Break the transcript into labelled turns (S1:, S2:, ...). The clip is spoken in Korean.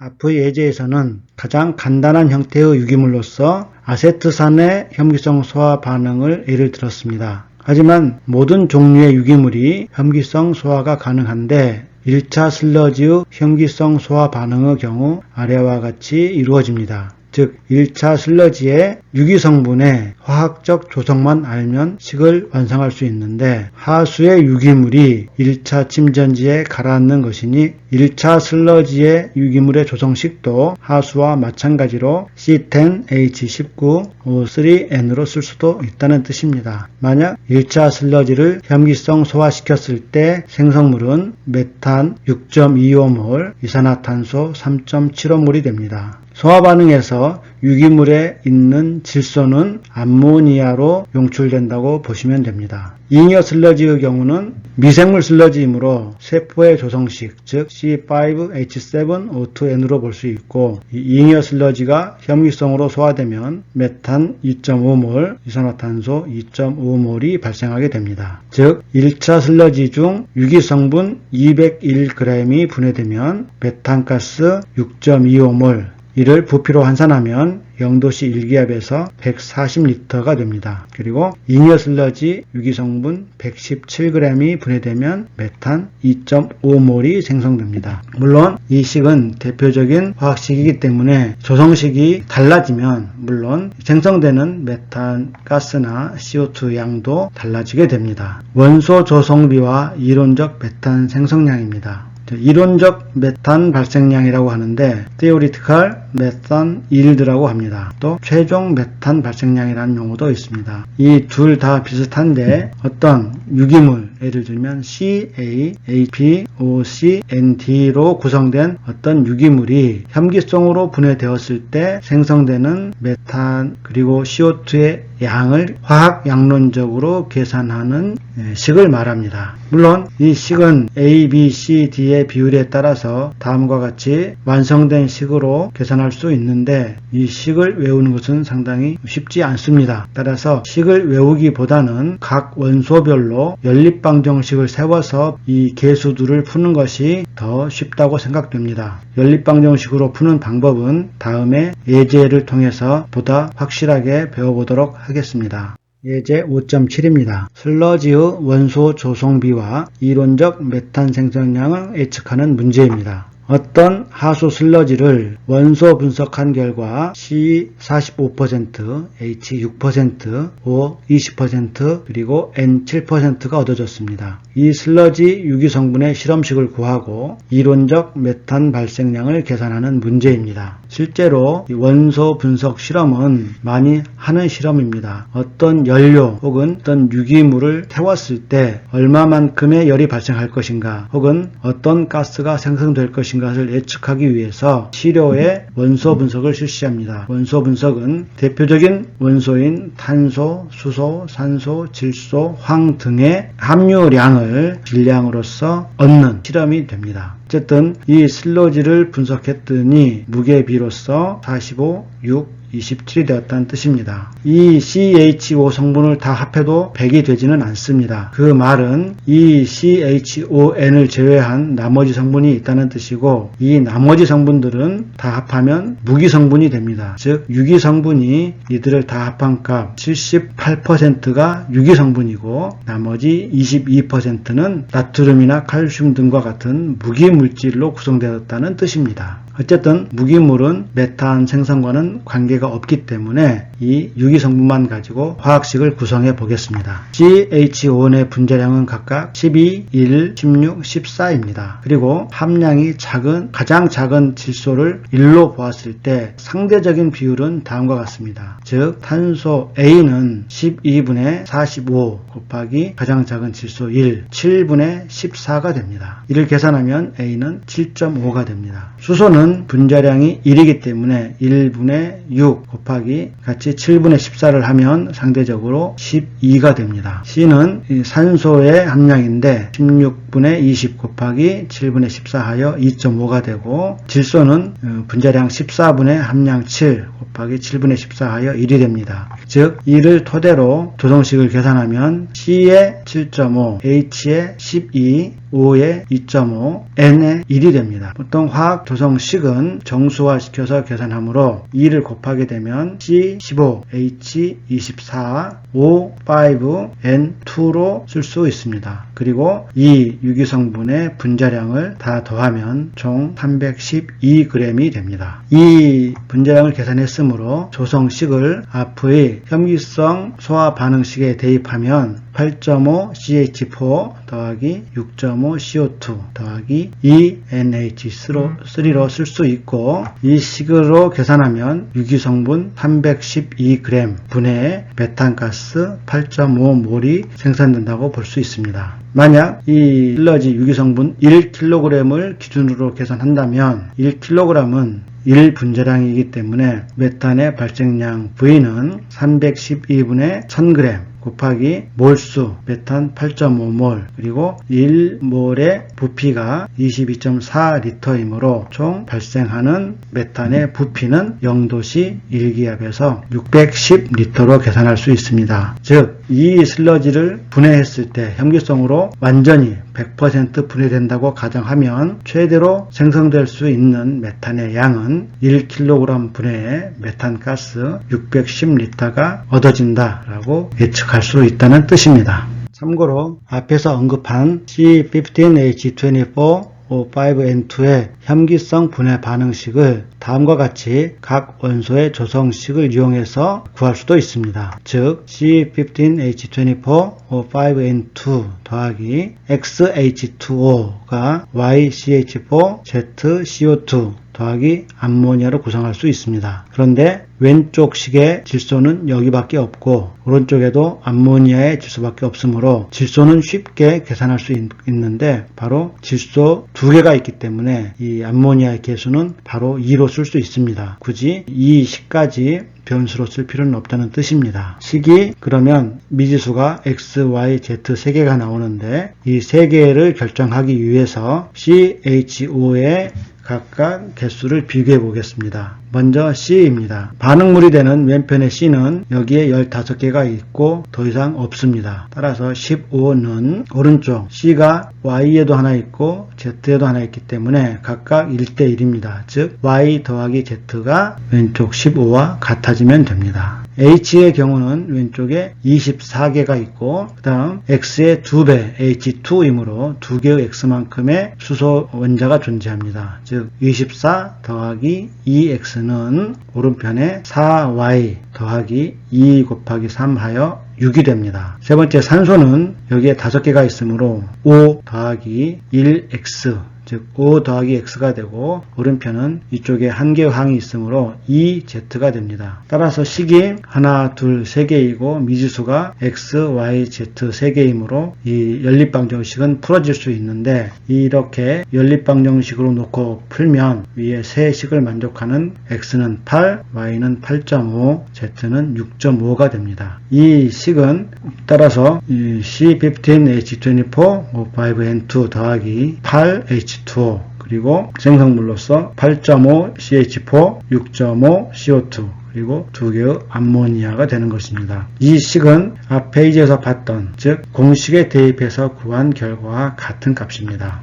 S1: 앞의 예제에서는 가장 간단한 형태의 유기물로서 아세트산의 혐기성 소화 반응을 예를 들었습니다. 하지만 모든 종류의 유기물이 혐기성 소화가 가능한데 1차 슬러지의 혐기성 소화 반응의 경우 아래와 같이 이루어집니다. 즉 1차 슬러지의 유기성분의 화학적 조성만 알면 식을 완성할 수 있는데 하수의 유기물이 1차 침전지에 가라앉는 것이니 1차 슬러지의 유기물의 조성식도 하수와 마찬가지로 C10H19O3N으로 쓸 수도 있다는 뜻입니다. 만약 1차 슬러지를 혐기성 소화시켰을 때 생성물은 메탄 6.25몰, 이산화탄소 3.75몰이 됩니다. 소화 반응에서 유기물에 있는 질소는 암모니아로 용출된다고 보시면 됩니다. 잉여 슬러지의 경우는 미생물 슬러지이므로 세포의 조성식, 즉 C5H7O2N으로 볼 수 있고 이 잉여 슬러지가 혐기성으로 소화되면 메탄 2.5몰, 이산화탄소 2.5몰이 발생하게 됩니다. 즉 1차 슬러지 중 유기성분 201g이 분해되면 메탄가스 6.25몰, 이를 부피로 환산하면 0도씨 1기압에서 140L가 됩니다. 그리고 잉여 슬러지 유기성분 117g이 분해되면 메탄 2.5몰이 생성됩니다. 물론 이 식은 대표적인 화학식이기 때문에 조성식이 달라지면 물론 생성되는 메탄 가스나 CO2 양도 달라지게 됩니다. 원소 조성비와 이론적 메탄 생성량입니다. 이론적 메탄 발생량이라고 하는데 theoretical methane yield라고 합니다. 또 최종 메탄 발생량이라는 용어도 있습니다. 이 둘 다 비슷한데 어떤 유기물, 예를 들면 CaHPOCND로 구성된 어떤 유기물이 혐기성으로 분해되었을 때 생성되는 메탄 그리고 CO2의 양을 화학 양론적으로 계산하는 식을 말합니다. 물론 이 식은 A, B, C, D의 비율에 따라서 다음과 같이 완성된 식으로 계산할 수 있는데 이 식을 외우는 것은 상당히 쉽지 않습니다. 따라서 식을 외우기보다는 각 원소별로 연립방정식을 세워서 이 계수들을 푸는 것이 더 쉽다고 생각됩니다. 연립방정식으로 푸는 방법은 다음에 예제를 통해서 보다 확실하게 배워보도록 하겠습니다. 예제 5.7입니다. 슬러지의 원소 조성비와 이론적 메탄 생성량을 예측하는 문제입니다. 어떤 하수 슬러지를 원소 분석한 결과 C 45%, H 6%, O 20%, 그리고 N 7%가 얻어졌습니다. 이 슬러지 유기성분의 실험식을 구하고 이론적 메탄 발생량을 계산하는 문제입니다. 실제로 원소 분석 실험은 많이 하는 실험입니다. 어떤 연료 혹은 어떤 유기물을 태웠을 때 얼마만큼의 열이 발생할 것인가 혹은 어떤 가스가 생성될 것인가 를 예측하기 위해서 시료의 원소 분석을 실시합니다. 원소 분석은 대표적인 원소인 탄소, 수소, 산소, 질소, 황 등의 함유량을 질량으로서 얻는 실험이 됩니다. 어쨌든 이 슬러지를 분석했더니 무게비로서 45, 6, 27이 되었다는 뜻입니다. 이 CHO 성분을 다 합해도 100이 되지는 않습니다. 그 말은 이 CHON을 제외한 나머지 성분이 있다는 뜻이고 이 나머지 성분들은 다 합하면 무기 성분이 됩니다. 즉 유기 성분이 이들을 다 합한 값 78%가 유기 성분이고 나머지 22%는 나트륨이나 칼슘 등과 같은 무기 물질로 구성되었다는 뜻입니다. 어쨌든 무기물은 메탄 생성과는 관계가 없기 때문에 이 유기성분만 가지고 화학식을 구성해 보겠습니다. CHON의 분자량은 각각 12, 1, 16, 14입니다. 그리고 함량이 작은 가장 작은 질소를 1로 보았을 때 상대적인 비율은 다음과 같습니다. 즉 탄소 A는 12분의 45 곱하기 가장 작은 질소 1, 7분의 14가 됩니다. 이를 계산하면 A는 7.5가 됩니다. 수소는 분자량이 1이기 때문에 1분의 6 곱하기 같이 7분의 14를 하면 상대적으로 12가 됩니다. C는 산소의 함량인데 16 10분의 20 곱하기 7분의 14 하여 2.5가 되고, 질소는 분자량 14분의 함량 7 곱하기 7분의 14 하여 1이 됩니다. 즉 이를 토대로 조성식을 계산하면 C의 7.5, H의 12, O의 2.5, N의 1이 됩니다. 보통 화학 조성식은 정수화시켜서 계산하므로 2를 곱하게 되면 C 15, H 24, O 5, N 2로 쓸 수 있습니다. 그리고 이 유기성분의 분자량을 다 더하면 총 312g이 됩니다. 이 분자량을 계산했으므로 조성식을 앞의 혐기성 소화 반응식에 대입하면 8.5 CH4 더하기 6.5 CO2 더하기 2 NH3로 쓸 수 있고, 이 식으로 계산하면 유기성분 312g 분의 메탄가스 8.5몰이 생산된다고 볼 수 있습니다. 만약 이 슬러지 유기성분 1kg을 기준으로 계산한다면 1kg은 1분자량이기 때문에 메탄의 발생량 V는 312분의 1000g 곱하기 몰수 메탄 8.5몰 그리고 1몰의 부피가 22.4리터이므로 총 발생하는 메탄의 부피는 0도씨 1기압에서 610리터로 계산할 수 있습니다. 즉 이 슬러지를 분해했을 때 혐기성으로 완전히 100% 분해된다고 가정하면 최대로 생성될 수 있는 메탄의 양은 1kg 분해에 메탄가스 610리터가 얻어진다라고 예측할 수 있다는 뜻입니다. 참고로 앞에서 언급한 C15H24 O5N2의 혐기성 분해 반응식을 다음과 같이 각 원소의 조성식을 이용해서 구할 수도 있습니다. 즉 C15H24 O5N2 더하기 XH2O가 YCH4 ZCO2 더하기 암모니아로 구성할 수 있습니다. 그런데 왼쪽 식의 질소는 여기밖에 없고 오른쪽에도 암모니아의 질소밖에 없으므로 질소는 쉽게 계산할 수 있는데 바로 질소 2개가 있기 때문에 이 암모니아의 개수는 바로 2로 쓸 수 있습니다. 굳이 이 식까지 변수로 쓸 필요는 없다는 뜻입니다. 식이 그러면 미지수가 X, Y, Z 3개가 나오는데 이 3개를 결정하기 위해서 CHO의 각각 개수를 비교해 보겠습니다. 먼저 C입니다. 반응물이 되는 왼편의 C는 여기에 15개가 있고 더 이상 없습니다. 따라서 15는 오른쪽 C가 Y에도 하나 있고 Z에도 하나 있기 때문에 각각 1대1입니다. 즉 Y 더하기 Z가 왼쪽 15와 같아지면 됩니다. H의 경우는 왼쪽에 24개가 있고 그 다음 X의 2배 H2이므로 2개의 X만큼의 수소 원자가 존재합니다. 즉 24 더하기 2X는 오른편에 4Y 더하기 2 곱하기 3 하여 6이 됩니다. 세 번째 산소는 여기에 5개가 있으므로 5 더하기 1X 즉 5 더하기 X가 되고 오른편은 이쪽에 1개의 항이 있으므로 2Z가 됩니다. 따라서 식이 하나, 둘, 3개이고 미지수가 X, Y, Z 3개이므로 이 연립방정식은 풀어질 수 있는데 이렇게 연립방정식으로 놓고 풀면 위에 세 식을 만족하는 X는 8, Y는 8.5, Z는 6.5가 됩니다. 이 식은 따라서 C15H24 O5N2 더하기 8H2O 그리고 생성물로서 8.5 CH4, 6.5 CO2 그리고 2개의 암모니아가 되는 것입니다. 이 식은 앞 페이지에서 봤던 즉 공식에 대입해서 구한 결과와 같은 값입니다.